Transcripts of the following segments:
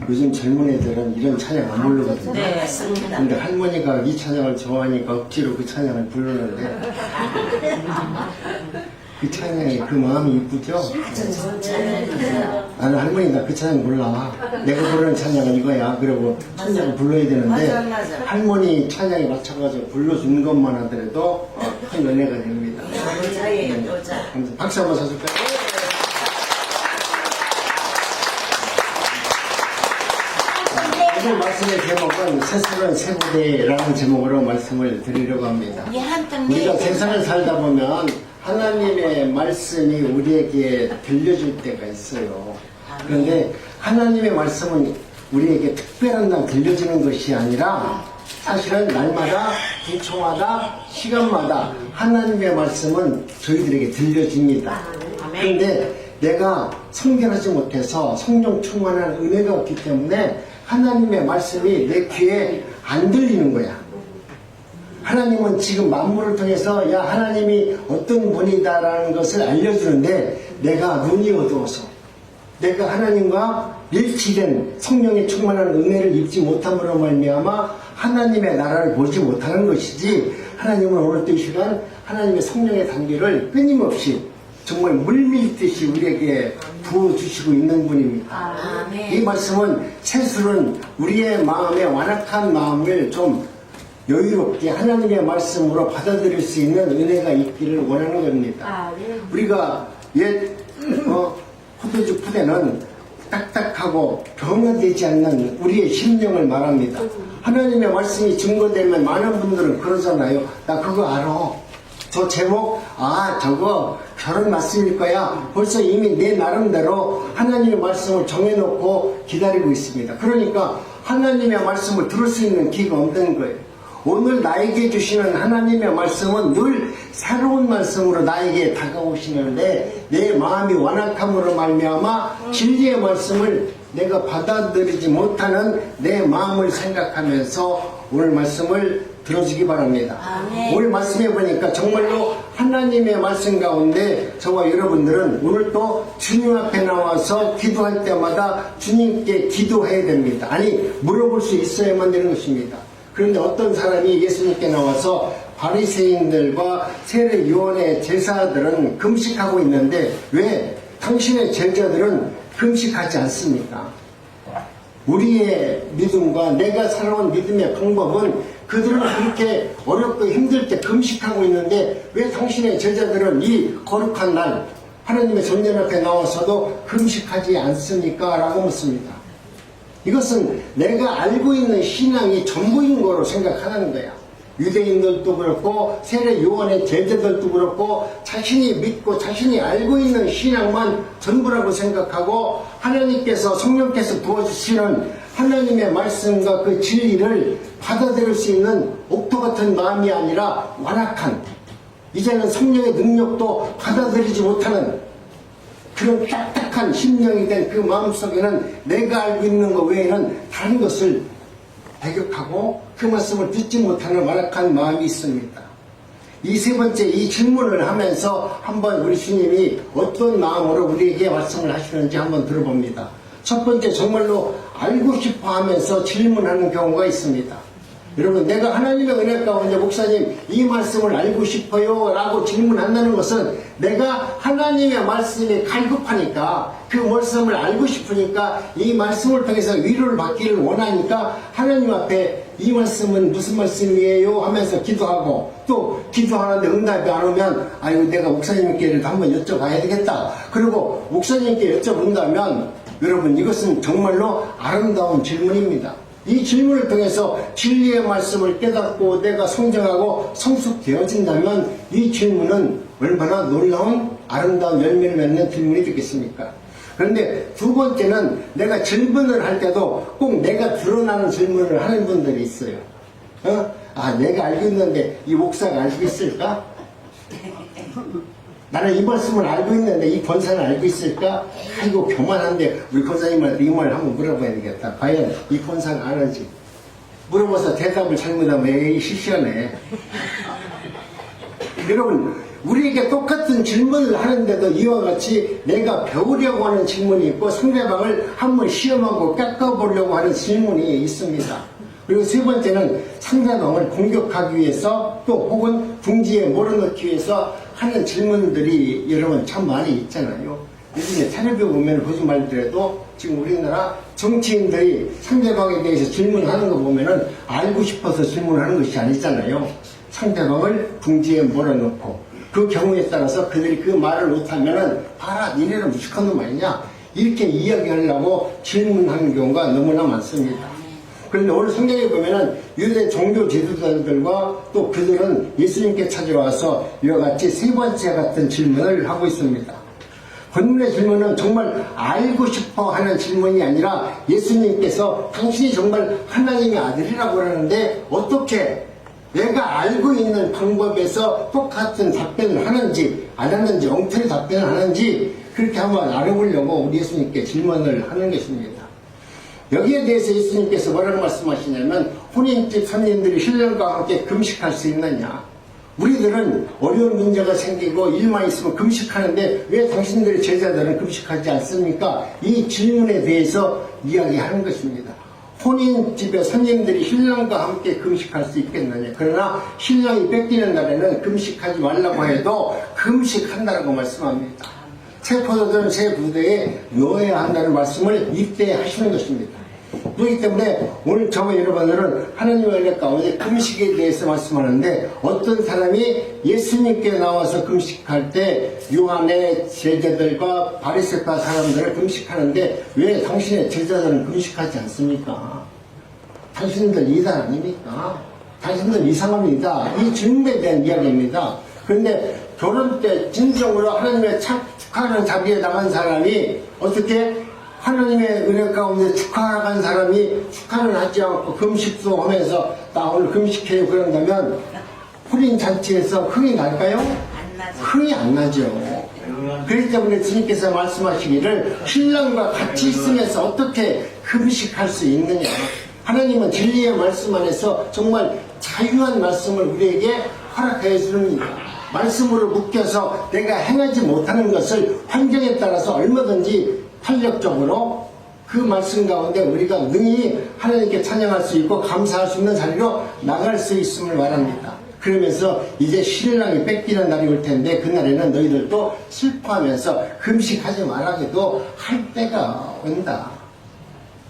요즘 젊은 애들은 이런 찬양 안 부르거든요. 네, 맞습니다. 근데 할머니가 이 찬양을 좋아하니까 억지로 그 찬양을 부르는데 그 찬양이 그 마음이 이쁘죠? 나는 할머니가 그 찬양 몰라. 내가 부르는 찬양은 이거야. 그리고 찬양을 불러야 되는데 맞아. 할머니 찬양에 맞춰가지고 불러주는 것만 하더라도 큰 은혜가 됩니다. 여자예요, 여자. 박수 한번 쳐줄까요? 오늘 말씀의 제목은 세상은 세고대라는 제목으로 말씀을 드리려고 합니다. 우리가 세상을 살다 보면 하나님의 말씀이 우리에게 들려줄 때가 있어요. 그런데 하나님의 말씀은 우리에게 특별한 날 들려주는 것이 아니라 사실은 날마다, 기초마다, 시간마다 하나님의 말씀은 저희들에게 들려집니다. 그런데 내가 성결하지 못해서 성령 충만한 은혜가 없기 때문에 하나님의 말씀이 내 귀에 안 들리는 거야. 하나님은 지금 만물을 통해서 야 하나님이 어떤 분이다라는 것을 알려주는데 내가 눈이 어두워서 내가 하나님과 일치된 성령의 충만한 은혜를 입지 못함으로 말미암아 하나님의 나라를 보지 못하는 것이지, 하나님은 오늘 또 이 시간 하나님의 성령의 단계를 끊임없이 정말 물밀듯이 우리에게 부어주시고 있는 분입니다. 이 말씀은 새술은 우리의 마음의 완악한 마음을 좀 여유롭게 하나님의 말씀으로 받아들일 수 있는 은혜가 있기를 원하는 겁니다. 우리가 옛 포도주 푸대는 딱딱하고 변화되지 않는 우리의 심령을 말합니다. 하나님의 말씀이 증거되면 많은 분들은 그러잖아요. 나 그거 알아. 저 제목, 저거 결혼 말씀일 거야. 벌써 이미 내 나름대로 하나님의 말씀을 정해놓고 기다리고 있습니다. 그러니까 하나님의 말씀을 들을 수 있는 기회가 없는 거예요. 오늘 나에게 주시는 하나님의 말씀은 늘 새로운 말씀으로 나에게 다가오시는데 내 마음이 완악함으로 말미암아 진리의 말씀을 내가 받아들이지 못하는 내 마음을 생각하면서 오늘 말씀을 들어주기 바랍니다. 오늘 말씀해 보니까 정말로 하나님의 말씀 가운데 저와 여러분들은 오늘 또 주님 앞에 나와서 기도할 때마다 주님께 기도해야 됩니다. 아니 물어볼 수 있어야만 되는 것입니다. 그런데 어떤 사람이 예수님께 나와서 바리새인들과 세례요한의 제사들은 금식하고 있는데 왜 당신의 제자들은 금식하지 않습니까? 우리의 믿음과 내가 살아온 믿음의 방법은 그들은 그렇게 어렵고 힘들 때 금식하고 있는데 왜 당신의 제자들은 이 거룩한 날 하나님의 전전 앞에 나와서도 금식하지 않습니까? 라고 묻습니다. 이것은 내가 알고 있는 신앙이 전부인 거로 생각하는 거야. 유대인들도 그렇고 세례 요한의 제자들도 그렇고 자신이 믿고 자신이 알고 있는 신앙만 전부라고 생각하고 하나님께서 성령께서 부어주시는 하나님의 말씀과 그 진리를 받아들일 수 있는 옥토 같은 마음이 아니라 완악한, 이제는 성령의 능력도 받아들이지 못하는 그런 딱딱한 심령이 된 그 마음속에는 내가 알고 있는 것 외에는 다른 것을 배격하고 그 말씀을 듣지 못하는 완악한 마음이 있습니다. 이 세 번째 이 질문을 하면서 한번 우리 주님이 어떤 마음으로 우리에게 말씀을 하시는지 한번 들어봅니다. 첫 번째, 정말로 알고 싶어 하면서 질문하는 경우가 있습니다. 여러분, 내가 하나님의 은혜 가운데 목사님 이 말씀을 알고 싶어요 라고 질문한다는 것은 내가 하나님의 말씀이 갈급하니까 그 말씀을 알고 싶으니까 이 말씀을 통해서 위로를 받기를 원하니까 하나님 앞에 이 말씀은 무슨 말씀이에요 하면서 기도하고, 또 기도하는데 응답이 안 오면 아이고 내가 목사님께라도 한번 여쭤봐야 되겠다. 그리고 목사님께 여쭤본다면 여러분, 이것은 정말로 아름다운 질문입니다. 이 질문을 통해서 진리의 말씀을 깨닫고 내가 성장하고 성숙되어진다면 이 질문은 얼마나 놀라운 아름다운 열매를 맺는 질문이 되겠습니까? 그런데 두 번째는 내가 질문을 할 때도 꼭 내가 드러나는 질문을 하는 분들이 있어요. 내가 알고 있는데 이 목사가 알고 있을까? 나는 이 말씀을 알고 있는데 이 권사는 알고 있을까? 아이고 교만한데 우리 권사님한테 이 말을 한번 물어봐야 되겠다. 과연 이 권사가 아는지. 물어봐서 대답을 잘못하면 에이 실시하네. 여러분, 우리에게 똑같은 질문을 하는데도 이와 같이 내가 배우려고 하는 질문이 있고 상대방을 한번 시험하고 깎아보려고 하는 질문이 있습니다. 그리고 세 번째는 상대방을 공격하기 위해서 또 혹은 궁지에 몰아넣기 위해서 하는 질문들이 여러분 참 많이 있잖아요. 요즘에 텔레비에 보면 보지 말더라도 지금 우리나라 정치인들이 상대방에 대해서 질문하는 거 보면은 알고 싶어서 질문하는 것이 아니잖아요. 상대방을 궁지에 몰아넣고 그 경우에 따라서 그들이 그 말을 못하면은 봐라 니네는 무식한 놈 아니냐 이렇게 이야기하려고 질문하는 경우가 너무나 많습니다. 그런데 오늘 성경에 보면은 유대 종교 지도자들과 또 그들은 예수님께 찾아와서 이와 같이 세 번째 같은 질문을 하고 있습니다. 본문의 질문은 정말 알고 싶어 하는 질문이 아니라 예수님께서 당신이 정말 하나님의 아들이라고 하는데 어떻게 내가 알고 있는 방법에서 똑같은 답변을 하는지 안 하는지 엉터리 답변을 하는지 그렇게 한번 알아보려고 우리 예수님께 질문을 하는 것입니다. 여기에 대해서 예수님께서 뭐라고 말씀하시냐면 혼인집 손님들이 신령과 함께 금식할 수 있느냐, 우리들은 어려운 문제가 생기고 일만 있으면 금식하는데 왜 당신들의 제자들은 금식하지 않습니까? 이 질문에 대해서 이야기하는 것입니다. 혼인집에 손님들이 신랑과 함께 금식할 수 있겠느냐, 그러나 신랑이 뺏기는 날에는 금식하지 말라고 해도 금식한다고 말씀합니다. 새 포도주는 새 부대에 넣어야 한다는 말씀을 이때 하시는 것입니다. 그렇기 때문에 오늘 저와 여러분들은 하나님의 은혜 가운데 금식에 대해서 말씀하는데 어떤 사람이 예수님께 나와서 금식할 때 요한의 제자들과 바리새파 사람들을 금식하는데 왜 당신의 제자들은 금식하지 않습니까? 당신들 이단 아닙니까? 당신들 이상합니다. 이 질문에 대한 이야기입니다. 그런데 결혼 때 진정으로 하나님의 축하하는 자리에 나간 사람이 어떻게 하나님의 은혜 가운데 축하하는 사람이 축하는 하지 않고 금식도 하면서 나 오늘 금식해요 그런다면 혼인 잔치에서 흥이 날까요? 안 나죠. 흥이 안 나죠. 그렇기 때문에 주님께서 말씀하시기를 신랑과 같이 있으면서 어떻게 금식할 수 있느냐. 하나님은 진리의 말씀 안에서 정말 자유한 말씀을 우리에게 허락해 주십니다. 말씀으로 묶여서 내가 행하지 못하는 것을 환경에 따라서 얼마든지 탄력적으로 그 말씀 가운데 우리가 능히 하나님께 찬양할 수 있고 감사할 수 있는 자리로 나갈 수 있음을 말합니다. 그러면서 이제 신랑이 뺏기는 날이 올 텐데 그날에는 너희들도 슬퍼하면서 금식하지 말라고도 할 때가 온다.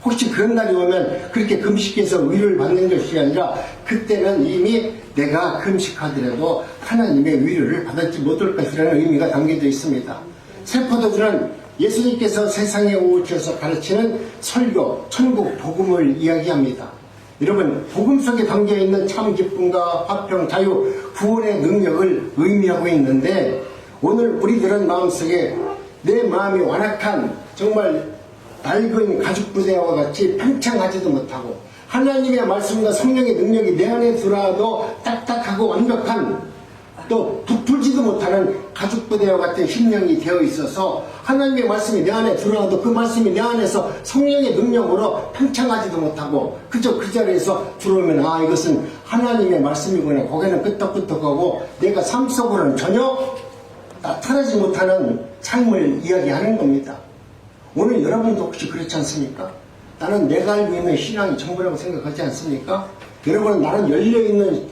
혹시 그런 날이 오면 그렇게 금식해서 위로를 받는 것이 아니라 그때는 이미 내가 금식하더라도 하나님의 위로를 받았지 못할 것이라는 의미가 담겨져 있습니다. 새 포도주는 예수님께서 세상에 오셔서 가르치는 설교, 천국 복음을 이야기합니다. 여러분, 복음 속에 담겨있는 참 기쁨과 화평, 자유, 구원의 능력을 의미하고 있는데 오늘 우리들은 마음속에 내 마음이 완악한 정말 낡은 가죽부대와 같이 팽창하지도 못하고 하나님의 말씀과 성령의 능력이 내 안에 들어와도 딱딱하고 완벽한 또 부풀지도 못하는 가죽부대와 같은 심령이 되어 있어서 하나님의 말씀이 내 안에 들어와도 그 말씀이 내 안에서 성령의 능력으로 팽창하지도 못하고 그저 그 자리에서 들어오면 아 이것은 하나님의 말씀이구나 고개는 끄덕끄덕하고 내가 삶 속으로는 전혀 나타나지 못하는 삶을 이야기하는 겁니다. 오늘 여러분도 혹시 그렇지 않습니까? 나는 내가 알고 있는 신앙이 전부라고 생각하지 않습니까? 여러분은 나는 열려있는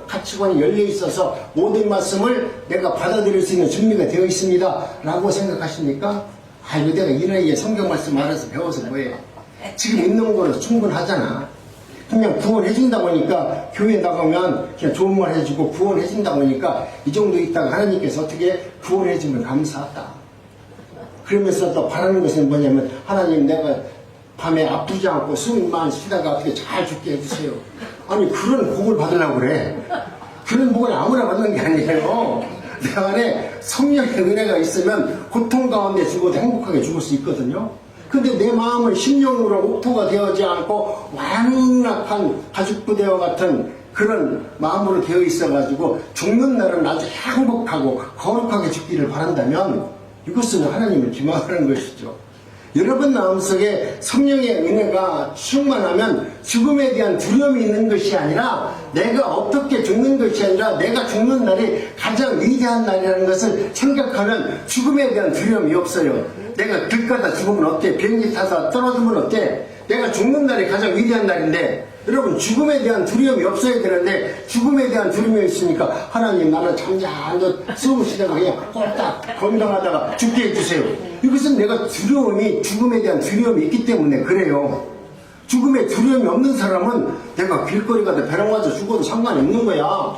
가치관이 열려있어서 모든 말씀을 내가 받아들일 수 있는 준비가 되어 있습니다 라고 생각하십니까? 아이고 내가 이 나이에 성경 말씀 알아서 배워서 뭐해. 지금 있는 거로 충분하잖아. 그냥 구원해준다고 하니까 교회 나가면 그냥 좋은 말 해주고 구원해준다고 하니까 이 정도 있다가 하나님께서 어떻게 구원해주면 감사하다. 그러면서 또 바라는 것은 뭐냐면 하나님 내가 밤에 아프지 않고 숨만 쉬다가 어떻게 잘 죽게 해주세요. 아니 그런 복을 받으려고 그래. 그런 복은 아무나 받는 게 아니에요. 내 안에 성령의 은혜가 있으면 고통 가운데 죽어도 행복하게 죽을 수 있거든요. 근데 내 마음은 심령으로 옥토가 되어지 않고 완악한 가죽부대와 같은 그런 마음으로 되어 있어가지고 죽는 날은 아주 행복하고 거룩하게 죽기를 바란다면 이것은 하나님을 기만하는 것이죠. 여러분 마음속에 성령의 은혜가 충만하면 죽음에 대한 두려움이 있는 것이 아니라 내가 어떻게 죽는 것이 것이 아니라 내가 죽는 날이 가장 위대한 날이라는 것을 생각하면 죽음에 대한 두려움이 없어요. 내가 길가다 죽으면 어때? 비행기 타다 떨어지면 어때? 내가 죽는 날이 가장 위대한 날인데 여러분 죽음에 대한 두려움이 없어야 되는데 죽음에 대한 두려움이 있으니까 하나님 나는 잠잠히 숨을 쉬다가 그냥 꼴딱 건강하다가 죽게 해주세요. 이것은 내가 두려움이 죽음에 대한 두려움이 있기 때문에 그래요. 죽음에 두려움이 없는 사람은 내가 길거리 가다 벼랑 맞아 죽어도 상관이 없는 거야.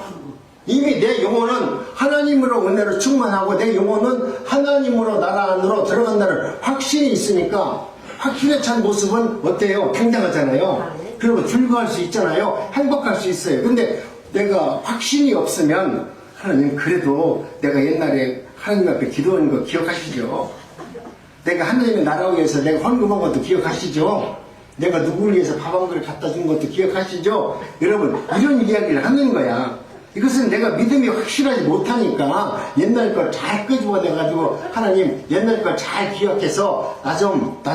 이미 내 영혼은 하나님으로 은혜로 충만하고 내 영혼은 하나님으로 나라 안으로 들어간다는 확신이 있으니까 확신에 찬 모습은 어때요? 굉장하잖아요. 그리고 즐거워할 수 있잖아요. 행복할 수 있어요. 근데 내가 확신이 없으면 하나님 그래도 내가 옛날에 하나님 앞에 기도한 거 기억하시죠? 내가 하나님의 나라 위해서 내가 헌금한 것도 기억하시죠? 내가 누구를 위해서 밥 한 그릇 갖다 준 것도 기억하시죠? 여러분 이런 이야기를 하는 거야. 이것은 내가 믿음이 확실하지 못하니까 옛날 걸 잘 끄집어내가지고 하나님 옛날 걸 잘 기억해서 나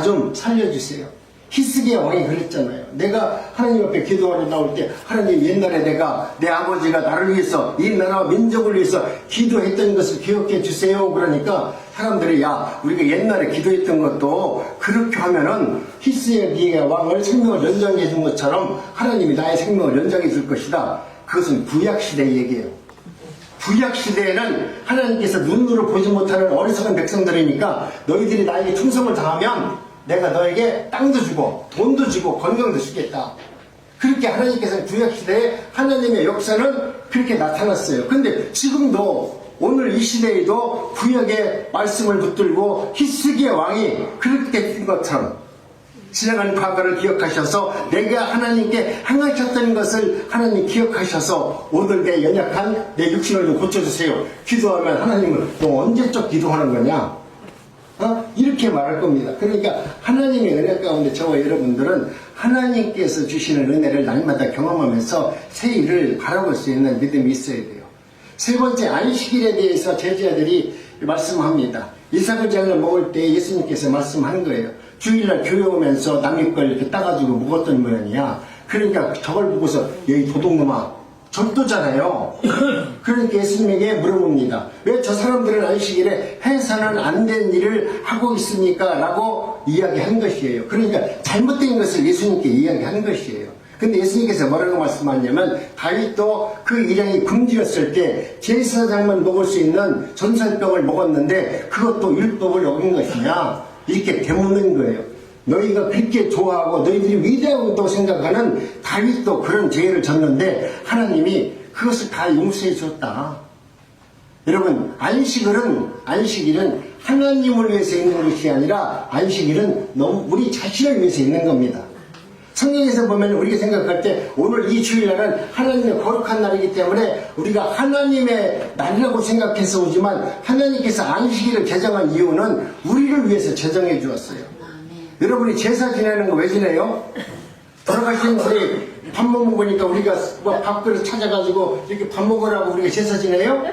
좀 살려주세요. 히스기야 왕이 그랬잖아요. 내가 하나님 앞에 기도하러 나올 때 하나님 옛날에 내가 내 아버지가 나를 위해서 이 나라와 민족을 위해서 기도했던 것을 기억해 주세요. 그러니까 사람들이 야 우리가 옛날에 기도했던 것도 그렇게 하면은 히스기야 왕을 생명을 연장해 준 것처럼 하나님이 나의 생명을 연장해 줄 것이다. 그것은 구약시대 얘기예요. 구약시대에는 하나님께서 눈으로 보지 못하는 어리석은 백성들이니까 너희들이 나에게 충성을 다하면 내가 너에게 땅도 주고 돈도 주고 건강도 주겠다. 그렇게 하나님께서 구약시대에 하나님의 역사는 그렇게 나타났어요. 근데 지금도 오늘 이 시대에도 구약의 말씀을 붙들고 히스기야 왕이 그렇게 된 것처럼 지나간 과거를 기억하셔서 내가 하나님께 행하셨던 것을 하나님 기억하셔서 오늘 내 연약한 내 육신을 좀 고쳐주세요. 기도하면 하나님은 너 언제적 기도하는 거냐? 이렇게 말할 겁니다. 그러니까 하나님의 은혜 가운데 저와 여러분들은 하나님께서 주시는 은혜를 날마다 경험하면서 새 일을 바라볼 수 있는 믿음이 있어야 돼요. 세 번째 안식일에 대해서 제자들이 말씀합니다. 이삭을 먹을 때 예수님께서 말씀하는 거예요. 주일날 교회 오면서 남의 걸 이렇게 따가지고 먹었던 모양이야. 그러니까 저걸 보고서 여기 도둑놈아 절도잖아요. 그러니까 예수님에게 물어봅니다. 왜 저 사람들은 안식일에 해서는 안 된 일을 하고 있습니까? 라고 이야기한 것이에요. 그러니까 잘못된 것을 예수님께 이야기한 것이에요. 근데 예수님께서 뭐라고 말씀하냐면 다윗도 그 일행이 굶주렸을 때 제사장만 먹을 수 있는 전설병을 먹었는데 그것도 율법을 어긴 것이냐 이렇게 되묻는 거예요. 너희가 그렇게 좋아하고 너희들이 위대하다고 생각하는 다윗도 그런 죄를 졌는데 하나님이 그것을 다 용서해 줬다. 여러분 안식일은 하나님을 위해서 있는 것이 아니라 안식일은 너무 우리 자신을 위해서 있는 겁니다. 성경에서 보면 우리가 생각할 때 오늘 이 주일날은 하나님의 거룩한 날이기 때문에 우리가 하나님의 날이라고 생각해서 오지만 하나님께서 안식일을 제정한 이유는 우리를 위해서 제정해 주었어요. 여러분이 제사 지내는 거 왜 지내요? 돌아가신 분이 밥 먹으니까 우리가 밥그릇 찾아가지고 이렇게 밥 먹으라고 우리가 제사 지내요?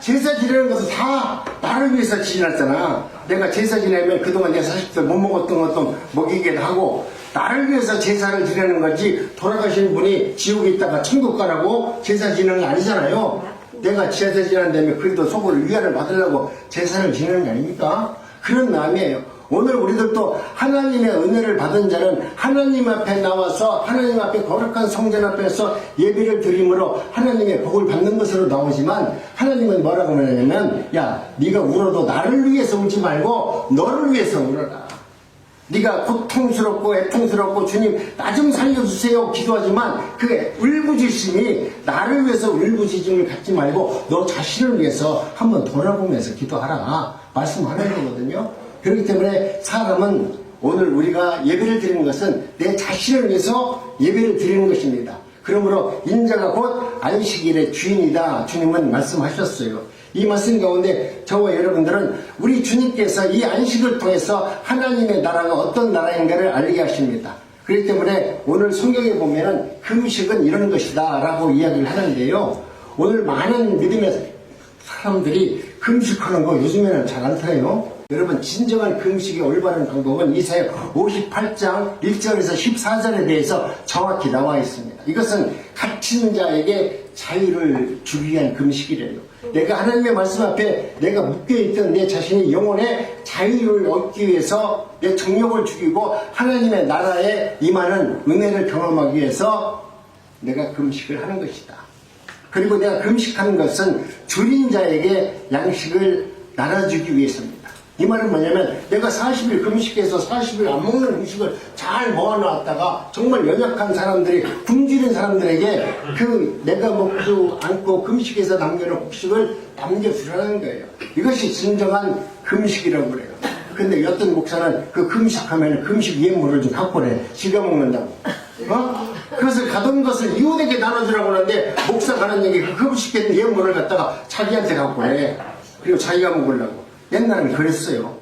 제사 지내는 것은 다 나를 위해서 지냈잖아. 내가 제사 지내면 그동안 내가 40대 못 먹었던 것도 먹이기도 하고 나를 위해서 제사를 지내는 거지 돌아가신 분이 지옥에 있다가 천국 가라고 제사 지내는 거 아니잖아요. 내가 제사 지낸다면 그래도 속으로 위안을 받으려고 제사를 지내는 거 아닙니까? 그런 마음이에요. 오늘 우리들도 하나님의 은혜를 받은 자는 하나님 앞에 나와서 하나님 앞에 거룩한 성전 앞에서 예배를 드림으로 하나님의 복을 받는 것으로 나오지만 하나님은 뭐라고 하냐면 야 네가 울어도 나를 위해서 울지 말고 너를 위해서 울어라. 네가 고통스럽고 애통스럽고 주님 나 좀 살려주세요 기도하지만 그 울부짖음이 나를 위해서 울부짖음을 갖지 말고 너 자신을 위해서 한번 돌아보면서 기도하라 말씀하는 거거든요. 그렇기 때문에 사람은 오늘 우리가 예배를 드리는 것은 내 자신을 위해서 예배를 드리는 것입니다. 그러므로 인자가 곧 안식일의 주인이다 주님은 말씀하셨어요. 이 말씀 가운데 저와 여러분들은 우리 주님께서 이 안식을 통해서 하나님의 나라가 어떤 나라인가를 알게 하십니다. 그렇기 때문에 오늘 성경에 보면은 금식은 이런 것이다 라고 이야기를 하는데요. 오늘 많은 믿음의 사람들이 금식하는 거 요즘에는 잘 안 타요. 여러분 진정한 금식의 올바른 방법은 이사야 58장 1절에서 14절에 대해서 정확히 나와 있습니다. 이것은 갇힌 자에게 자유를 주기 위한 금식이래요. 내가 하나님의 말씀 앞에 내가 묶여있던 내 자신이 영혼의 자유를 얻기 위해서 내 정욕을 죽이고 하나님의 나라에 임하는 은혜를 경험하기 위해서 내가 금식을 하는 것이다. 그리고 내가 금식하는 것은 줄인 자에게 양식을 나눠주기 위해서입니다. 이 말은 뭐냐면 내가 40일 금식해서 40일 안 먹는 음식을 잘 모아놨다가 정말 연약한 사람들이 굶주린 사람들에게 그 내가 먹지 않고 금식해서 남겨놓은 음식을 남겨주라는 거예요. 이것이 진정한 금식이라고 그래요. 근데 어떤 목사는 그 금식하면 금식 예물을 좀 갖고 그래. 지가 먹는다고. 그것을 가던 것을 이웃에게 나눠주라고 하는데 목사가 하는 얘기 그 금식했던 예물을 갖다가 자기한테 갖고 그래. 그리고 자기가 먹으려고. 옛날엔 그랬어요.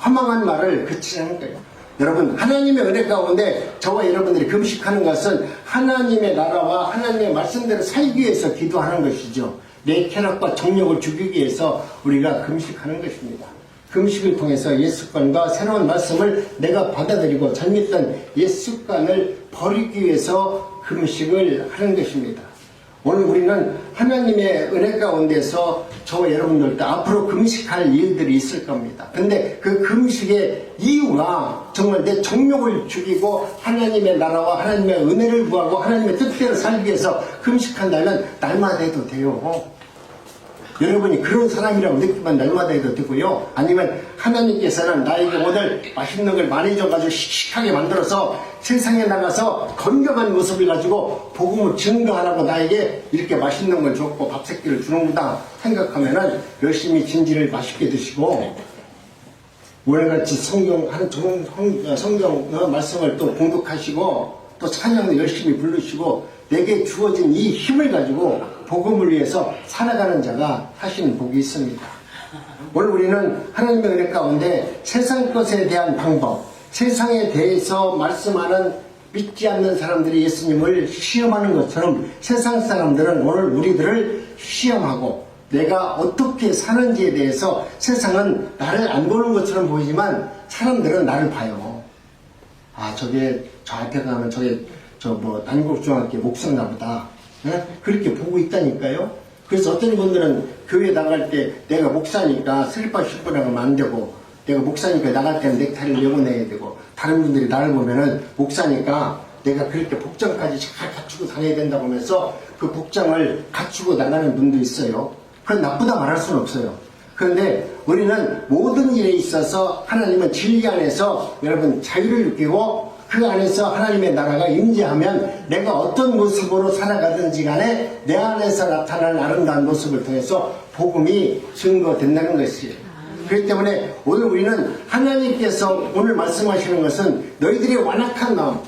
허망한 말을 그치라는 거예요. 여러분, 하나님의 은혜 가운데 저와 여러분들이 금식하는 것은 하나님의 나라와 하나님의 말씀대로 살기 위해서 기도하는 것이죠. 내 쾌락과 정욕을 죽이기 위해서 우리가 금식하는 것입니다. 금식을 통해서 옛 습관과 새로운 말씀을 내가 받아들이고 잘못된 옛 습관을 버리기 위해서 금식을 하는 것입니다. 오늘 우리는 하나님의 은혜 가운데서 저와 여러분들도 앞으로 금식할 일들이 있을 겁니다. 근데 그 금식의 이유가 정말 내 정욕을 죽이고 하나님의 나라와 하나님의 은혜를 구하고 하나님의 뜻대로 살기 위해서 금식한다면 날마다 해도 돼요. 여러분이 그런 사람이라고 느끼면 날마다 해도 되고요. 아니면 하나님께서는 나에게 오늘 맛있는 걸 많이 줘가지고 씩씩하게 만들어서 세상에 나가서 건강한 모습을 가지고 복음을 증거하라고 나에게 이렇게 맛있는 걸 줬고 밥 새끼를 주는구나 생각하면은 열심히 진지를 맛있게 드시고 오늘같이 성경 말씀을 또 봉독하시고 또 찬양도 열심히 부르시고 내게 주어진 이 힘을 가지고 복음을 위해서 살아가는 자가 하시는 복이 있습니다. 오늘 우리는 하나님의 은혜 가운데 세상 것에 대한 방법, 세상에 대해서 말씀하는 믿지 않는 사람들이 예수님을 시험하는 것처럼 세상 사람들은 오늘 우리들을 시험하고 내가 어떻게 사는지에 대해서 세상은 나를 안 보는 것처럼 보이지만 사람들은 나를 봐요. 아, 저게 저 앞에 가면 저게 단국중학교 목사인가 보다. 네? 그렇게 보고 있다니까요. 그래서 어떤 분들은 교회 나갈 때 내가 목사니까 슬리퍼 신고 나가면 안 되고 내가 목사니까 나갈 때는 넥타이를 내보내야 되고 다른 분들이 나를 보면은 목사니까 내가 그렇게 복장까지 잘 갖추고 다녀야 된다고 하면서 그 복장을 갖추고 나가는 분도 있어요. 그건 나쁘다 말할 수는 없어요. 그런데 우리는 모든 일에 있어서 하나님은 진리 안에서 여러분 자유를 느끼고 그 안에서 하나님의 나라가 임재하면 내가 어떤 모습으로 살아가든지 간에 내 안에서 나타나는 아름다운 모습을 통해서 복음이 증거된다는 것이에요. 그렇기 때문에 오늘 우리는 하나님께서 오늘 말씀하시는 것은 너희들의 완악한 마음,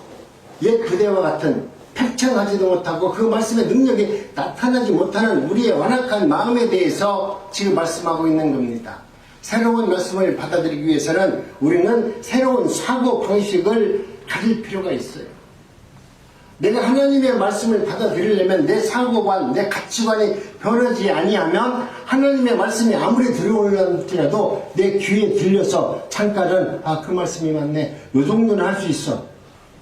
옛 그대와 같은 팽창하지도 못하고 그 말씀의 능력이 나타나지 못하는 우리의 완악한 마음에 대해서 지금 말씀하고 있는 겁니다. 새로운 말씀을 받아들이기 위해서는 우리는 새로운 사고 방식을 가질 필요가 있어요. 내가 하나님의 말씀을 받아들이려면 내 사고관, 내 가치관이 변하지 아니하면 하나님의 말씀이 아무리 들어올지라도 내 귀에 들려서 잠깐은 그 말씀이 맞네. 요 정도는 할 수 있어.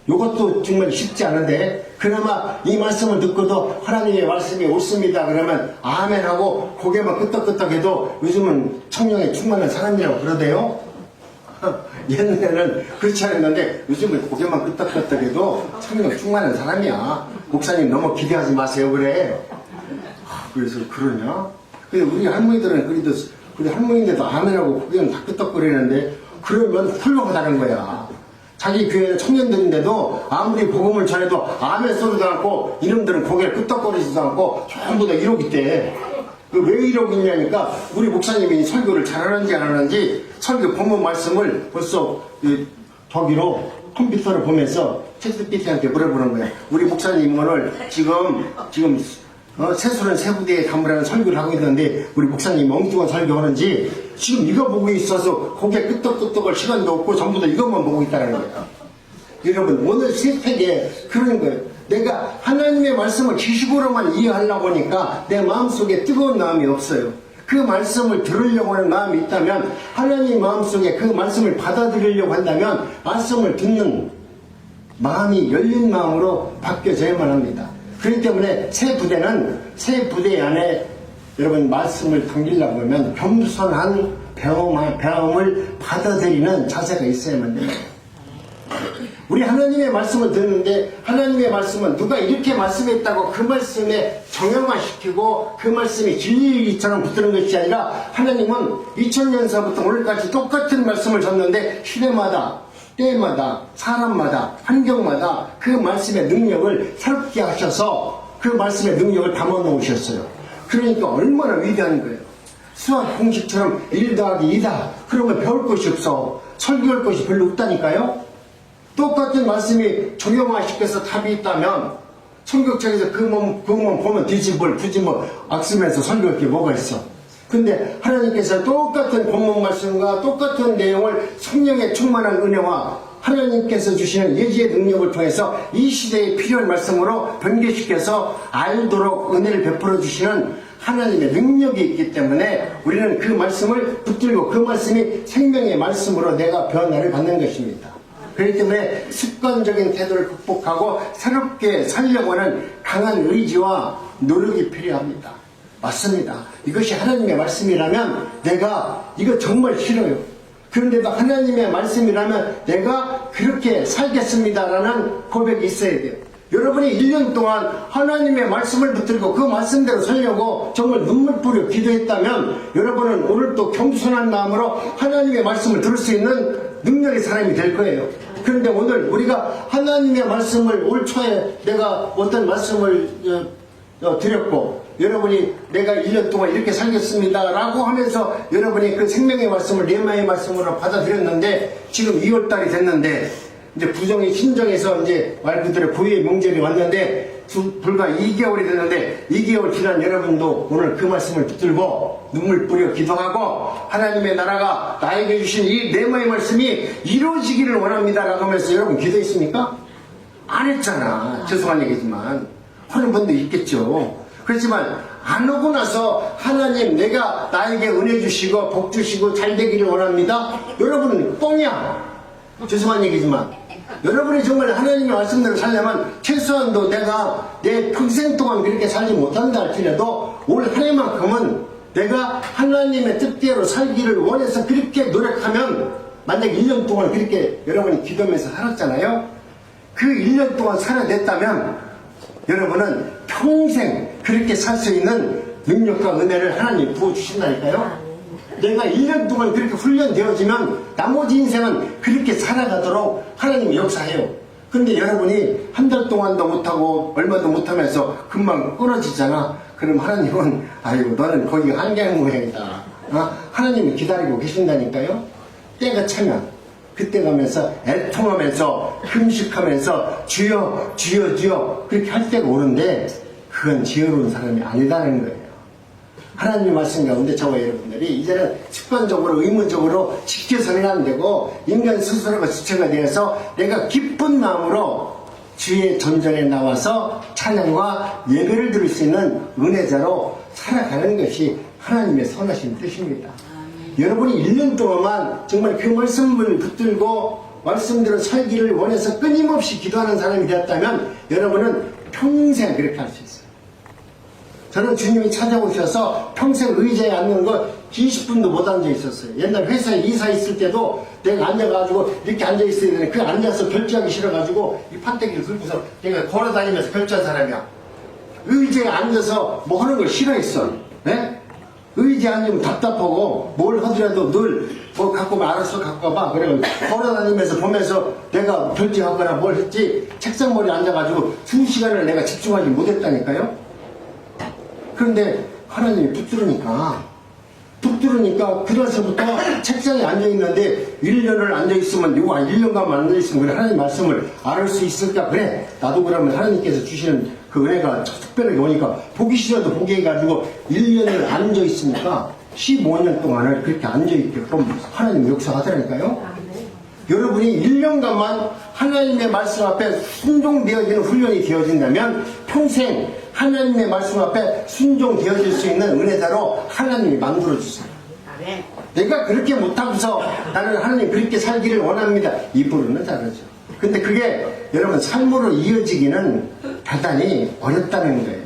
요것도 정말 쉽지 않은데 그나마 이 말씀을 듣고도 하나님의 말씀이 옳습니다 그러면 아멘 하고 고개만 끄덕끄덕해도 요즘은 청량에 충만한 사람이라고 그러대요. 옛날에는 그렇지 않았는데 요즘은 고개만 끄덕끄덕해도 청량 충만한 사람이야. 목사님 너무 기대하지 마세요 그래. 그래서 그러냐? 근데 우리 할머니들은 그래도 할머니인데도 아멘하고 고개는 다 끄덕거리는데 그러면 훌륭하다는 거야. 자기 교회는 청년들인데도 아무리 복음을 전해도 아멘 소리도 않고 이놈들은 고개를 끄덕거리지도 않고 전부 다 이러고 있대. 왜 이러고 있냐니까 우리 목사님이 설교를 잘하는지 안 하는지 설교 본문 말씀을 벌써 저기로 컴퓨터를 보면서 채트PT한테 물어보는 거야. 우리 목사님 오늘 지금 세수는 세부대에 담으라는 설교를 하고 있는데 우리 목사님 엉뚱한 설교하는지 지금 이거 보고 있어서 고개 끄덕끄덕할 시간도 없고 전부 다 이것만 보고 있다는 거야. 여러분 오늘 세탁에 그런 거예요. 내가 하나님의 말씀을 지식으로만 이해하려고 하니까 내 마음속에 뜨거운 마음이 없어요. 그 말씀을 들으려고 하는 마음이 있다면 하나님 마음속에 그 말씀을 받아들이려고 한다면 말씀을 듣는 마음이 열린 마음으로 바뀌어져야만 합니다. 그렇기 때문에 새 부대 안에 여러분 말씀을 당기려고 하면 겸손한 배움을 받아들이는 자세가 있어야만 돼요. 우리 하나님의 말씀을 듣는데 하나님의 말씀은 누가 이렇게 말씀했다고 그 말씀에 정형화시키고 그 말씀이 진리처럼 붙드는 것이 아니라 하나님은 2000년서부터 오늘까지 똑같은 말씀을 줬는데 시대마다 때마다 사람마다 환경마다 그 말씀의 능력을 새롭게 하셔서 그 말씀의 능력을 담아 놓으셨어요. 그러니까 얼마나 위대한 거예요. 수학 공식처럼 1 더하기 2다 그러면 배울 것이 없어. 설교할 것이 별로 없다니까요. 똑같은 말씀이 정형화시켜서 답이 있다면 성경책에서 그만 보면 뒤집을 악쓰면서 설교할 게 뭐가 있어. 근데 하나님께서 똑같은 본문 말씀과 똑같은 내용을 성령의 충만한 은혜와 하나님께서 주시는 예지의 능력을 통해서 이 시대에 필요한 말씀으로 변개시켜서 알도록 은혜를 베풀어 주시는 하나님의 능력이 있기 때문에 우리는 그 말씀을 붙들고 그 말씀이 생명의 말씀으로 내가 변화를 받는 것입니다. 그렇기 때문에 습관적인 태도를 극복하고 새롭게 살려고 하는 강한 의지와 노력이 필요합니다. 맞습니다. 이것이 하나님의 말씀이라면 내가 이거 정말 싫어요. 그런데도 하나님의 말씀이라면 내가 그렇게 살겠습니다라는 고백이 있어야 돼요. 여러분이 1년 동안 하나님의 말씀을 붙들고 그 말씀대로 살려고 정말 눈물 뿌려 기도했다면 여러분은 오늘 또 겸손한 마음으로 하나님의 말씀을 들을 수 있는 능력의 사람이 될 거예요. 그런데 오늘 우리가 하나님의 말씀을 올 초에 내가 어떤 말씀을 드렸고 여러분이 내가 1년 동안 이렇게 살겠습니다 라고 하면서 여러분이 그 생명의 말씀을 레마의 말씀으로 받아들였는데 지금 2월달이 됐는데 이제 부정이 신정해서 이제 말 그대로 고유의 명절이 왔는데 불과 2개월이 됐는데 2개월 지난 여러분도 오늘 그 말씀을 붙들고 눈물 뿌려 기도하고 하나님의 나라가 나에게 주신 이 레마의 말씀이 이루어지기를 원합니다 라고 하면서 여러분 기도했습니까? 안 했잖아. 죄송한 얘기지만 하는 분도 있겠죠. 그렇지만 안 오고 나서 하나님 내가 나에게 은혜 주시고 복 주시고 잘 되기를 원합니다. 여러분은 뻥이야. 죄송한 얘기지만 여러분이 정말 하나님의 말씀대로 살려면 최소한도 내가 내 평생 동안 그렇게 살지 못한다 할지라도 올 한 해만큼은 내가 하나님의 뜻대로 살기를 원해서 그렇게 노력하면 만약 1년 동안 그렇게 여러분이 기도하면서 살았잖아요. 그 1년 동안 살아냈다면 여러분은 평생 그렇게 살 수 있는 능력과 은혜를 하나님 부어주신다니까요. 내가 1년 동안 그렇게 훈련되어지면 나머지 인생은 그렇게 살아가도록 하나님이 역사해요. 근데 여러분이 한 달 동안도 못하고 얼마도 못하면서 금방 끊어지잖아. 그럼 하나님은 아이고 너는 거기 한계한 모양이다. 하나님이 기다리고 계신다니까요. 때가 차면 그때 가면서 애통하면서 금식하면서 주여 주여 주여 그렇게 할 때가 오는데 그건 지혜로운 사람이 아니다는 거예요. 하나님의 말씀 가운데 저와 여러분들이 이제는 습관적으로 의무적으로 지켜서는 안 되고 인간 스스로가 주체가 되어서 내가 기쁜 마음으로 주의 전전에 나와서 찬양과 예배를 드릴 수 있는 은혜자로 살아가는 것이 하나님의 선하신 뜻입니다. 여러분이 1년 동안만 정말 그 말씀을 붙들고 말씀대로 살기를 원해서 끊임없이 기도하는 사람이 되었다면 여러분은 평생 그렇게 할 수 있어요. 저는 주님이 찾아오셔서 평생 의자에 앉는 거 20분도 못 앉아 있었어요. 옛날 회사에 이사 있을 때도 내가 앉아가지고 이렇게 앉아 있어야 되는데 그 앉아서 결제하기 싫어가지고 이 판때기를 들고서 내가 걸어다니면서 결제한 사람이야. 의자에 앉아서 뭐 하는 걸 싫어했어. 네? 의자에 앉으면 답답하고 뭘 하더라도 늘 뭐 갖고 와 알아서 갖고 와봐. 그래가지고 걸어다니면서 보면서 내가 결제하거나 뭘 했지 책상머리에 앉아가지고 2시간을 내가 집중하지 못했다니까요. 그런데 하나님이 붙들으니까 그래서부터 책상에 앉아있는데 1년을 앉아있으면 이거 1년간 앉아있으면 그래 하나님 말씀을 알을 수 있을까? 그래 나도 그러면 하나님께서 주시는 그 은혜가 특별하게 오니까 보기 싫어도 보게 해가지고 1년을 앉아있으니까 15년 동안을 그렇게 앉아있게끔 하나님 역사하더라니까요. 여러분이 1년간만 하나님의 말씀 앞에 순종되어지는 훈련이 되어진다면 평생 하나님의 말씀 앞에 순종되어질 수 있는 은혜자로 하나님이 만들어주세요. 내가 그렇게 못하고서 나는 하나님 그렇게 살기를 원합니다. 입으로는 잘하죠. 근데 그게 여러분 삶으로 이어지기는 대단히 어렵다는 거예요.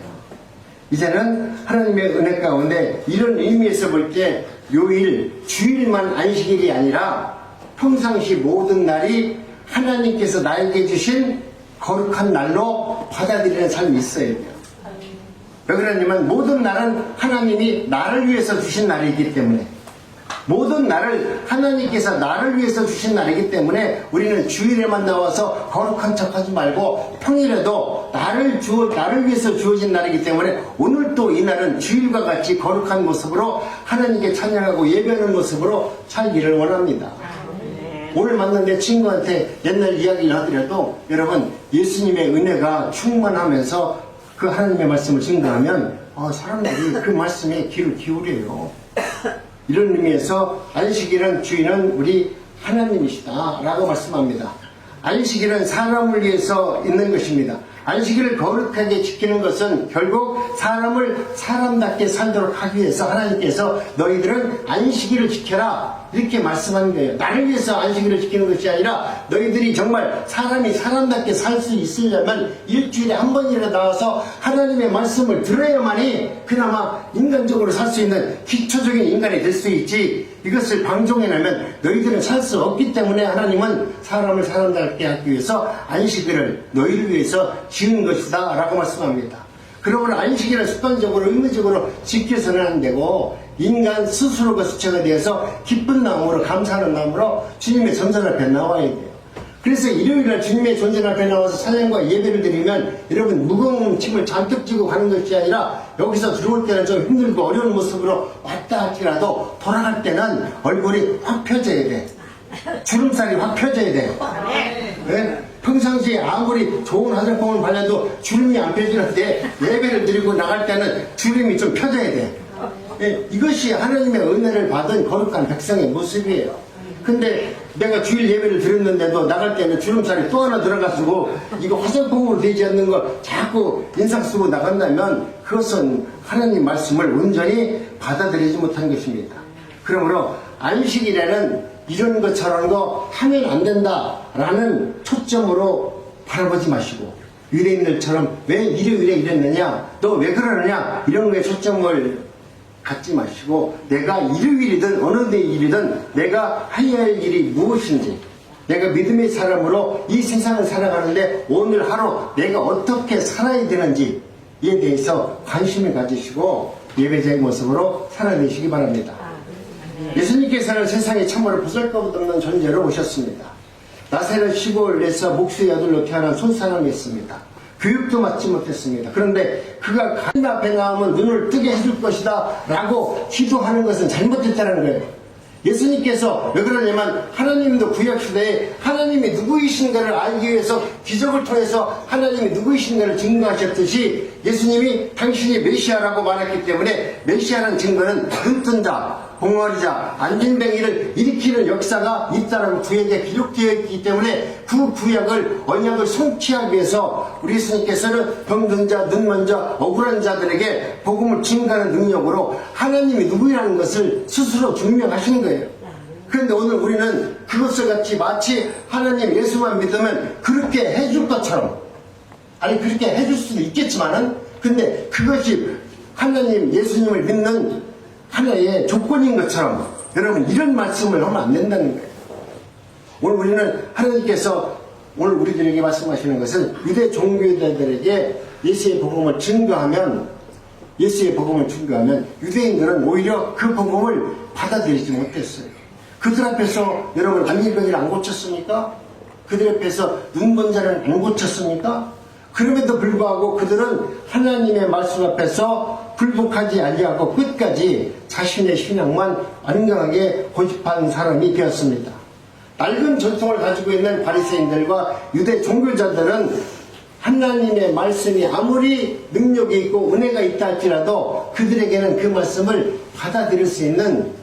이제는 하나님의 은혜 가운데 이런 의미에서 볼 때 요일, 주일만 안식일이 아니라 평상시 모든 날이 하나님께서 나에게 주신 거룩한 날로 받아들이는 삶이 있어야 돼요. 왜 그러냐면 모든 날은 하나님이 나를 위해서 주신 날이기 때문에, 모든 날을 하나님께서 나를 위해서 주신 날이기 때문에 우리는 주일에만 나와서 거룩한 척하지 말고 평일에도 나를 위해서 주어진 날이기 때문에 오늘 또 이 날은 주일과 같이 거룩한 모습으로 하나님께 찬양하고 예배하는 모습으로 살기를 원합니다. 오늘 만난 내 친구한테 옛날 이야기를 하더라도 여러분, 예수님의 은혜가 충만하면서 그 하나님의 말씀을 증거하면 사람들이 그 말씀에 귀를 기울여요. 이런 의미에서 안식일은 주인은 우리 하나님이시다 라고 말씀합니다. 안식일은 사람을 위해서 있는 것입니다. 안식일을 거룩하게 지키는 것은 결국 사람을 사람답게 살도록 하기 위해서 하나님께서 너희들은 안식일을 지켜라 이렇게 말씀하는 거예요. 나를 위해서 안식일을 지키는 것이 아니라 너희들이 정말 사람이 사람답게 살 수 있으려면 일주일에 한 번이라도 나와서 하나님의 말씀을 들어야만이 그나마 인간적으로 살 수 있는 기초적인 인간이 될 수 있지, 이것을 방종해내면 너희들은 살 수 없기 때문에 하나님은 사람을 사람답게 하기 위해서 안식일을 너희를 위해서 지은 것이다 라고 말씀합니다. 그러므로 안식일을 습관적으로 의무적으로 지켜서는 안 되고 인간 스스로가 수체가 되어서 기쁜 마음으로 감사하는 마음으로 주님의 전전 앞에 나와야 돼요. 그래서 일요일날 주님의 전전 앞에 나와서 찬양과 예배를 드리면 여러분 무거운 짐을 잔뜩 지고 가는 것이 아니라 여기서 들어올 때는 좀 힘들고 어려운 모습으로 왔다 할지라도 돌아갈 때는 얼굴이 확 펴져야 돼. 주름살이 확 펴져야 돼. 네? 평상시에 아무리 좋은 화장품을 발라도 주름이 안 펴지는데 예배를 드리고 나갈 때는 주름이 좀 펴져야 돼. 네? 이것이 하나님의 은혜를 받은 거룩한 백성의 모습이에요. 근데 내가 주일 예배를 드렸는데도 나갈 때는 주름살이 또 하나 들어가지고 이거 화장품으로 되지 않는 거 자꾸 인상 쓰고 나간다면 그것은 하나님 말씀을 온전히 받아들이지 못한 것입니다. 그러므로 안식일에는 이런 거 저런 거 하면 안 된다라는 초점으로 바라보지 마시고 유대인들처럼 왜 일요일에 이랬느냐, 너 왜 그러느냐 이런 거에 초점을 갖지 마시고 내가 일요일이든 어느 데일이든 내가 해야 할 일이 무엇인지, 내가 믿음의 사람으로 이 세상을 살아가는데 오늘 하루 내가 어떻게 살아야 되는지에 대해서 관심을 가지시고 예배자의 모습으로 살아내시기 바랍니다. 예수님께서는 세상에 참으로 보잘것없는 존재로 오셨습니다. 나사렛 시골에서 목수의 아들로 태어난 손사람이었습니다. 교육도 받지 못했습니다. 그런데 그가 하나님 앞에 나오면 눈을 뜨게 해줄 것이다 라고 기도하는 것은 잘못했다는 거예요. 예수님께서 왜 그러냐면 하나님도 구약시대에 하나님이 누구이신가를 알기 위해서 기적을 통해서 하나님이 누구이신가를 증거하셨듯이 예수님이 당신이 메시아라고 말했기 때문에 메시아라는 증거는 눈뜬 자, 봉어리자, 안진뱅이를 일으키는 역사가 있다라고 구약에 기록되어 있기 때문에 그 구약을 언약을 성취하기 위해서 우리 예수님께서는 병든 자, 눈먼 자, 억울한 자들에게 복음을 증가하는 능력으로 하나님이 누구라는 것을 스스로 증명하시는 거예요. 그런데 오늘 우리는 그것을 같이 마치 하나님 예수만 믿으면 그렇게 해줄 것처럼, 아니 그렇게 해줄 수도 있겠지만은 근데 그것이 하나님 예수님을 믿는 하나의 조건인 것처럼 여러분 이런 말씀을 하면 안 된다는 거예요. 오늘 우리는 하나님께서 오늘 우리들에게 말씀하시는 것은 유대 종교자들에게 예수의 복음을 증거하면 유대인들은 오히려 그 복음을 받아들이지 못했어요. 그들 앞에서 여러분 안진병이를 안 고쳤습니까? 그들 앞에서 눈먼 자를 안 고쳤습니까? 그럼에도 불구하고 그들은 하나님의 말씀 앞에서 굴복하지 아니하고 끝까지 자신의 신앙만 완강하게 고집한 사람이 되었습니다. 낡은 전통을 가지고 있는 바리새인들과 유대 종교자들은 하나님의 말씀이 아무리 능력이 있고 은혜가 있다 할지라도 그들에게는 그 말씀을 받아들일 수 있는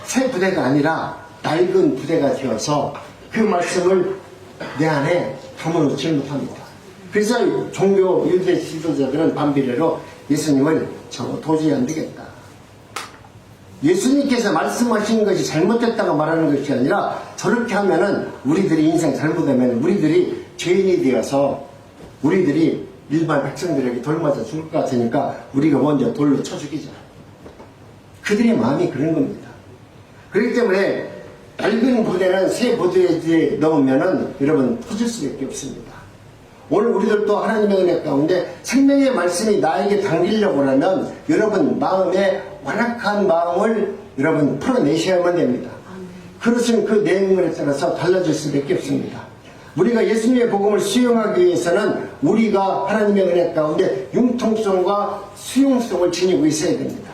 새 부대가 아니라 낡은 부대가 되어서 그 말씀을 내 안에 담아놓지 못합니다. 그래서 종교 유대 지도자들은 반비례로 예수님을 저거 도저히 안 되겠다. 예수님께서 말씀하신 것이 잘못됐다고 말하는 것이 아니라 저렇게 하면은 우리들이 인생 잘못하면 우리들이 죄인이 되어서 우리들이 일반 백성들에게 돌 맞아 죽을 것 같으니까 우리가 먼저 돌로 쳐 죽이자. 그들의 마음이 그런 겁니다. 그렇기 때문에 낡은 부대는 새 부대에 넣으면은 여러분 터질 수밖에 없습니다. 오늘 우리들도 하나님의 은혜 가운데 생명의 말씀이 나에게 당기려고 하면 여러분 마음에 완악한 마음을 여러분 풀어내셔야만 됩니다. 그렇으면 그 내용에 따라서 달라질 수밖에 없습니다. 우리가 예수님의 복음을 수용하기 위해서는 우리가 하나님의 은혜 가운데 융통성과 수용성을 지니고 있어야 됩니다.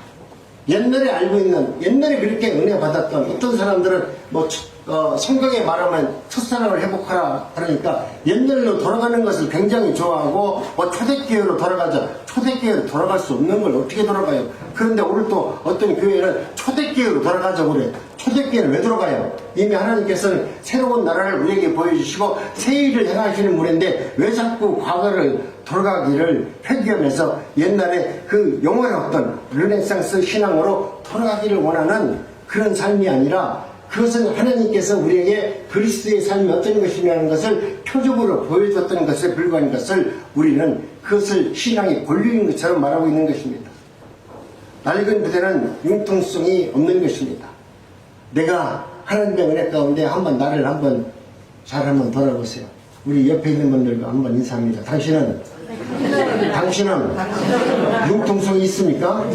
옛날에 알고 있는, 옛날에 그렇게 은혜 받았던 어떤 사람들은 성경에 말하면 첫사랑을 회복하라 그러니까 옛날로 돌아가는 것을 굉장히 좋아하고 초대교회로 돌아가자. 초대교회로 돌아갈 수 없는 걸 어떻게 돌아가요? 그런데 오늘 또 어떤 교회는 초대교회로 돌아가자고 그래. 초대교회는 왜 돌아가요? 이미 하나님께서는 새로운 나라를 우리에게 보여주시고 새 일을 행하시는 분인데 왜 자꾸 과거를 돌아가기를 회귀하면서 옛날에 그 영원했던 르네상스 신앙으로 돌아가기를 원하는 그런 삶이 아니라 그것은 하나님께서 우리에게 그리스도의 삶이 어떤 것이냐는 것을 표적으로 보여줬던 것에 불과한 것을 우리는 그것을 신앙의 본류인 것처럼 말하고 있는 것입니다. 낡은 부대는 융통성이 없는 것입니다. 내가 하나님의 은혜 가운데 나를 잘 한번 돌아보세요. 우리 옆에 있는 분들과 한번 인사합니다. 당신은 융통성이 있습니까?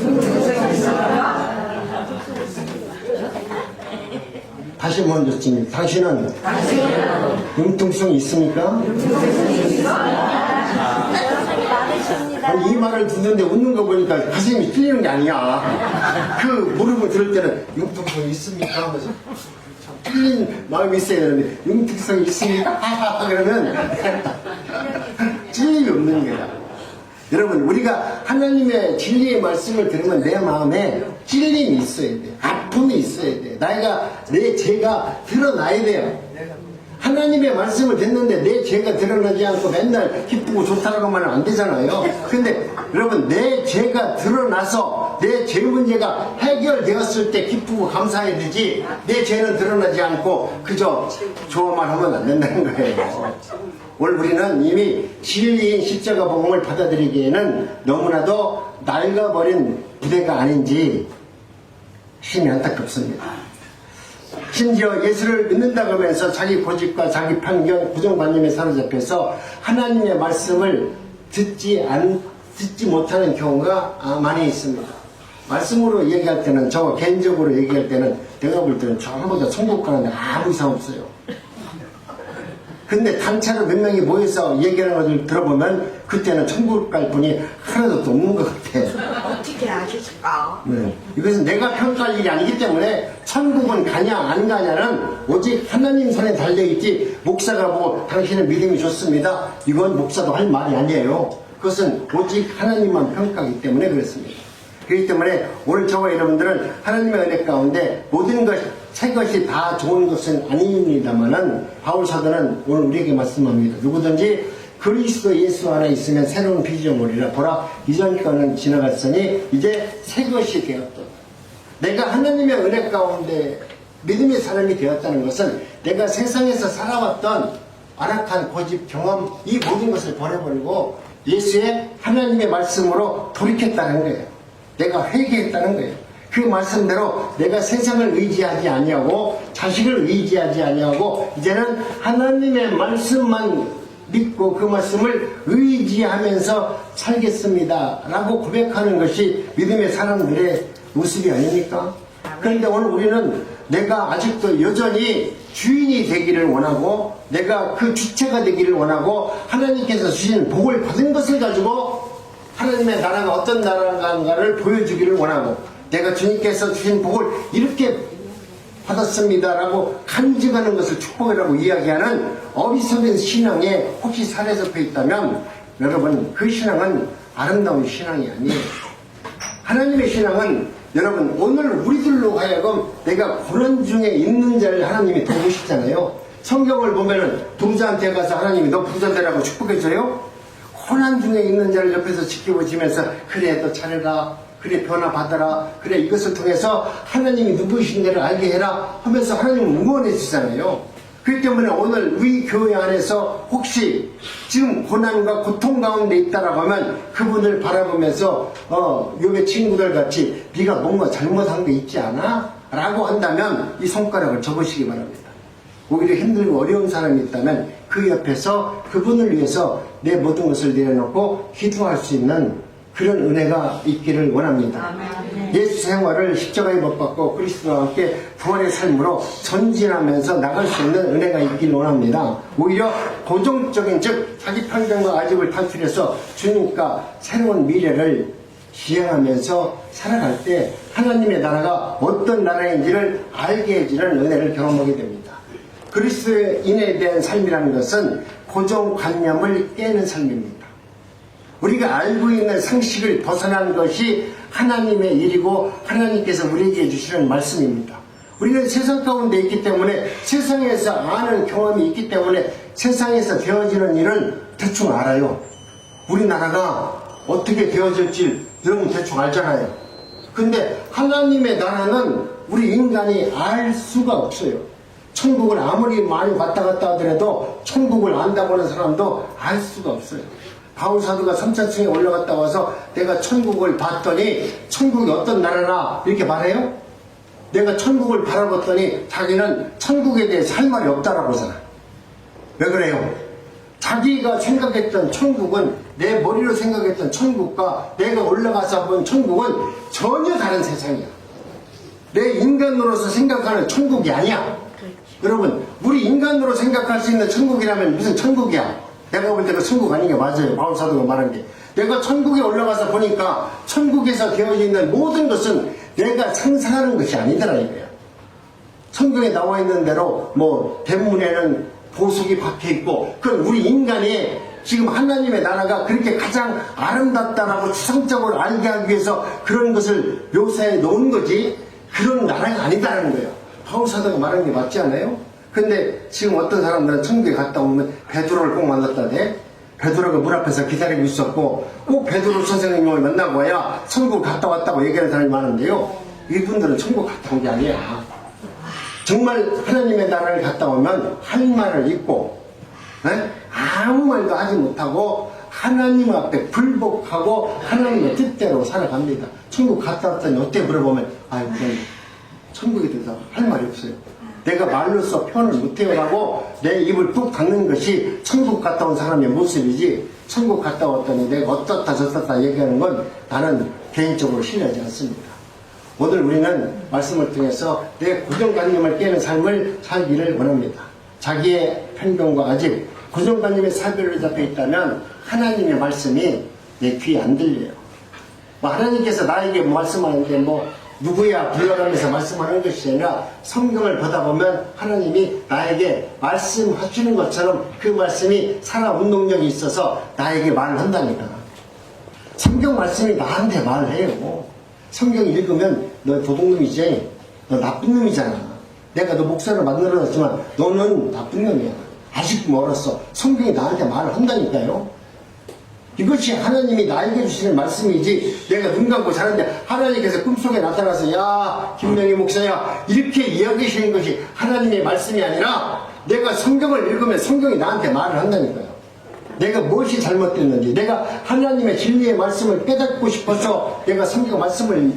다시 한번 듣습니다. 당신은 융통성이 있습니까? 아니, 이 말을 듣는데 웃는 거 보니까 가슴이 찔리는 게 아니야. 그 무릎을 들을 때는 융통성이 있습니까? 하면서 찔린 마음이 있어야 되는데 융통성이 있습니까? 그러면 찔림이 없는 거야. 여러분, 우리가 하나님의 진리의 말씀을 들으면 내 마음에 찔림이 있어야 돼. 아픔이 있어야 돼. 내 죄가 드러나야 돼요. 하나님의 말씀을 듣는데 내 죄가 드러나지 않고 맨날 기쁘고 좋다라고만 하면 안 되잖아요. 근데 여러분, 내 죄가 드러나서 내 죄 문제가 해결되었을 때 기쁘고 감사해야 되지, 내 죄는 드러나지 않고 그저 좋아만 하면 안 된다는 거예요. 오늘 우리는 이미 진리인 십자가 복음을 받아들이기에는 너무나도 낡아버린 부대가 아닌지 심히 안타깝습니다. 심지어 예수를 믿는다고 하면서 자기 고집과 자기 편견, 고정관념에 사로잡혀서 하나님의 말씀을 듣지 못하는 경우가 많이 있습니다. 말씀으로 얘기할 때는, 저 개인적으로 얘기할 때는 내가 볼 때는 전부 다 천국 가는데 아무 이상 없어요. 근데 단체로 몇 명이 모여서 얘기하는 것을 들어보면 그때는 천국 갈 분이 하나도 없는 것 같아. 어떻게 아실까? 네. 이것은 내가 평가할 일이 아니기 때문에 천국은 가냐 안 가냐는 오직 하나님 손에 달려있지, 목사가 보고 당신은 믿음이 좋습니다, 이건 목사도 할 말이 아니에요. 그것은 오직 하나님만 평가하기 때문에 그렇습니다. 그렇기 때문에 오늘 저와 여러분들은 하나님의 은혜 가운데 모든 것, 새 것이 다 좋은 것은 아닙니다만은 바울 사도는 오늘 우리에게 말씀합니다. 누구든지 그리스도 예수 안에 있으면 새로운 피조물이라. 보라, 이전 거는 지나갔으니 이제 새 것이 되었다. 내가 하나님의 은혜 가운데 믿음의 사람이 되었다는 것은 내가 세상에서 살아왔던 완악한 고집, 경험, 이 모든 것을 버려버리고 예수의 하나님의 말씀으로 돌이켰다는 거예요. 내가 회개했다는 거예요. 그 말씀대로 내가 세상을 의지하지 아니하고 자식을 의지하지 아니하고 이제는 하나님의 말씀만 믿고 그 말씀을 의지하면서 살겠습니다 라고 고백하는 것이 믿음의 사람들의 모습이 아닙니까? 그런데 오늘 우리는 내가 아직도 여전히 주인이 되기를 원하고 내가 그 주체가 되기를 원하고 하나님께서 주신 복을 받은 것을 가지고 하나님의 나라가 어떤 나라인가를 보여주기를 원하고 내가 주님께서 주신 복을 이렇게 받았습니다라고 간증하는 것을 축복이라고 이야기하는 어리석은 신앙에 혹시 살에 잡혀 있다면 여러분, 그 신앙은 아름다운 신앙이 아니에요. 하나님의 신앙은 여러분, 오늘 우리들로 하여금 내가 고난 중에 있는 자를 하나님이 도우시잖아요. 성경을 보면은 부자한테 가서 하나님이 너 부자 되라고 축복해줘요? 고난 중에 있는 자를 옆에서 지켜보시면서 그래 너 잘해라, 그래 변화 받아라, 그래 이것을 통해서 하나님이 누구이신 자를 알게 해라 하면서 하나님은 응원해 주잖아요. 그렇기 때문에 오늘 우리 교회 안에서 혹시 지금 고난과 고통 가운데 있다라고 하면 그분을 바라보면서 요게 친구들 같이 네가 뭔가 잘못한 게 있지 않아? 라고 한다면 이 손가락을 접으시기 바랍니다. 오히려 힘들고 어려운 사람이 있다면 그 옆에서 그분을 위해서 내 모든 것을 내려놓고 기도할 수 있는 그런 은혜가 있기를 원합니다. 예수 생활을 십자가에 못 박고 그리스도와 함께 부활의 삶으로 전진하면서 나갈 수 있는 은혜가 있기를 원합니다. 오히려 고정적인 즉 자기 편견과 아집을 탈출해서 주님과 새로운 미래를 지향하면서 살아갈 때 하나님의 나라가 어떤 나라인지를 알게 해주는 은혜를 경험하게 됩니다. 그리스도인에 대한 삶이라는 것은 고정관념을 깨는 삶입니다. 우리가 알고 있는 상식을 벗어난 것이 하나님의 일이고 하나님께서 우리에게 해주시는 말씀입니다. 우리는 세상 가운데 있기 때문에 세상에서 아는 경험이 있기 때문에 세상에서 되어지는 일은 대충 알아요. 우리나라가 어떻게 되어질지 여러분 대충 알잖아요. 근데 하나님의 나라는 우리 인간이 알 수가 없어요. 천국을 아무리 많이 왔다 갔다 하더라도 천국을 안다고 하는 사람도 알 수가 없어요. 바울사도가 3차층에 올라갔다 와서 내가 천국을 봤더니 천국이 어떤 나라나 이렇게 말해요? 내가 천국을 바라봤더니 자기는 천국에 대해서 할 말이 없다라고 하잖아. 왜 그래요? 자기가 생각했던 천국은 내 머리로 생각했던 천국과 내가 올라가서 본 천국은 전혀 다른 세상이야. 내 인간으로서 생각하는 천국이 아니야. 여러분, 우리 인간으로 생각할 수 있는 천국이라면 무슨 천국이야? 내가 볼 때 그 천국 아닌 게 맞아요. 바울사도가 말한 게. 내가 천국에 올라가서 보니까 천국에서 되어져 있는 모든 것은 내가 상상하는 것이 아니더라 이거야. 성경에 나와 있는 대로 뭐 대문에는 보석이 박혀 있고 그건 우리 인간이 지금 하나님의 나라가 그렇게 가장 아름답다라고 추상적으로 알게 하기 위해서 그런 것을 묘사해 놓은 거지 그런 나라가 아니다라는 거예요. 바울사도가 말한 게 맞지 않아요? 근데 지금 어떤 사람들은 천국에 갔다 오면 베드로를 꼭 만났다네. 베드로가 문 앞에서 기다리고 있었고 꼭 베드로 선생님을 만나고 와야 천국 갔다 왔다고 얘기하는 사람이 많은데요. 이분들은 천국 갔다 온 게 아니야. 정말 하나님의 나라를 갔다 오면 할 말을 잊고 아무 말도 하지 못하고 하나님 앞에 불복하고 하나님의 뜻대로 살아갑니다. 천국 갔다 왔더니 어때 물어보면 아유 그냥 천국에 대해서 할 말이 없어요. 내가 말로써 표현을 못해요라고 내 입을 뚝 닫는 것이 천국 갔다 온 사람의 모습이지 천국 갔다 왔더니 내가 어떻다 저떻다 얘기하는 건 나는 개인적으로 신뢰하지 않습니다. 오늘 우리는 말씀을 통해서 내 고정관념을 깨는 삶을 살기를 원합니다. 자기의 편견과 아직 고정관념의 사별로 잡혀 있다면 하나님의 말씀이 내 귀에 안 들려요. 뭐 하나님께서 나에게 말씀하는데 뭐 누구야 불러가면서 말씀하는 것이 아니라 성경을 보다 보면 하나님이 나에게 말씀하시는 것처럼 그 말씀이 살아 운동력이 있어서 나에게 말을 한다니까. 성경 말씀이 나한테 말을 해요. 성경 읽으면 너 도둑놈이지, 너 나쁜 놈이잖아. 내가 너 목사를 만들어놨지만 너는 나쁜 놈이야. 아직 멀었어. 성경이 나한테 말을 한다니까요. 이것이 하나님이 나에게 주시는 말씀이지 내가 눈 감고 자는데 하나님께서 꿈속에 나타나서 야 김명희 목사야 이렇게 이야기하시는 것이 하나님의 말씀이 아니라 내가 성경을 읽으면 성경이 나한테 말을 한다니까요. 내가 무엇이 잘못됐는지 내가 하나님의 진리의 말씀을 깨닫고 싶어서 내가 성경 말씀을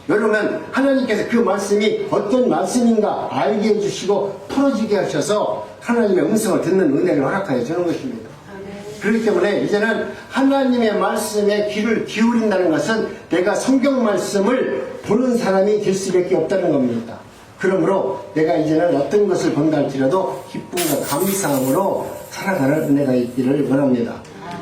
열으면 하나님께서 그 말씀이 어떤 말씀인가 알게 해주시고 풀어지게 하셔서 하나님의 음성을 듣는 은혜를 허락하여 주는 것입니다. 그렇기 때문에 이제는 하나님의 말씀에 귀를 기울인다는 것은 내가 성경 말씀을 보는 사람이 될 수밖에 없다는 겁니다. 그러므로 내가 이제는 어떤 것을 본다 할지라도 기쁨과 감사함으로 살아가는 은혜가 있기를 원합니다.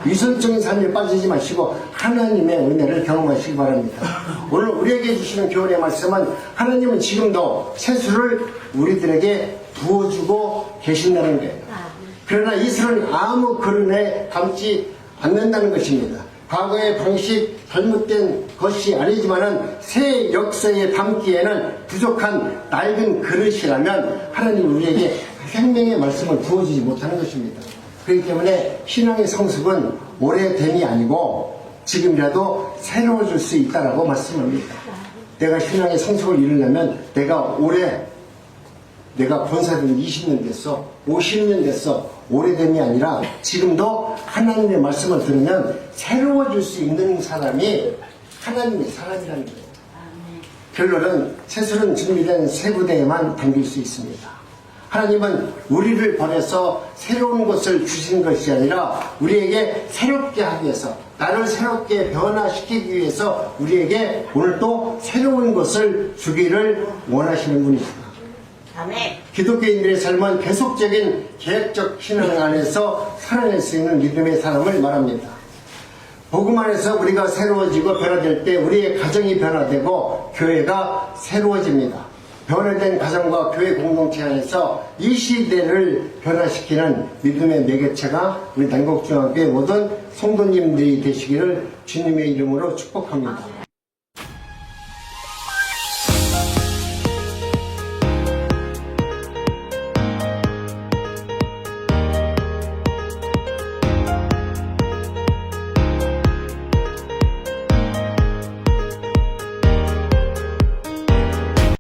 위선적인 삶에 빠지지 마시고 하나님의 은혜를 경험하시기 바랍니다. 오늘 우리에게 주시는 교훈의 말씀은 하나님은 지금도 세수를 우리들에게 부어주고 계신다는 거예요. 그러나 이슬은 아무 그릇에 담지 않는다는 것입니다. 과거의 방식 잘못된 것이 아니지만은 새 역사에 담기에는 부족한 낡은 그릇이라면 하나님 우리에게 생명의 말씀을 부어주지 못하는 것입니다. 그렇기 때문에 신앙의 성숙은 오래됨이 아니고 지금이라도 새로워질 수 있다라고 말씀합니다. 내가 신앙의 성숙을 이루려면 내가 오래 내가 권사된 20년 됐어, 50년 됐어, 오래됨이 아니라 지금도 하나님의 말씀을 들으면 새로워질 수 있는 사람이 하나님의 사람이라는 거예요. 결론은 새술은 준비된 새 부대에만 담길 수 있습니다. 하나님은 우리를 보내서 새로운 것을 주신 것이 아니라 우리에게 새롭게 하기 위해서, 나를 새롭게 변화시키기 위해서 우리에게 오늘 또 새로운 것을 주기를 원하시는 분이십니다. 아멘. 기독교인들의 삶은 계속적인 계획적 신앙 안에서 살아낼 수 있는 믿음의 사람을 말합니다. 복음 안에서 우리가 새로워지고 변화될 때 우리의 가정이 변화되고 교회가 새로워집니다. 변화된 가정과 교회 공동체 안에서 이 시대를 변화시키는 믿음의 매개체가 우리 단국중앙교회 모든 성도님들이 되시기를 주님의 이름으로 축복합니다.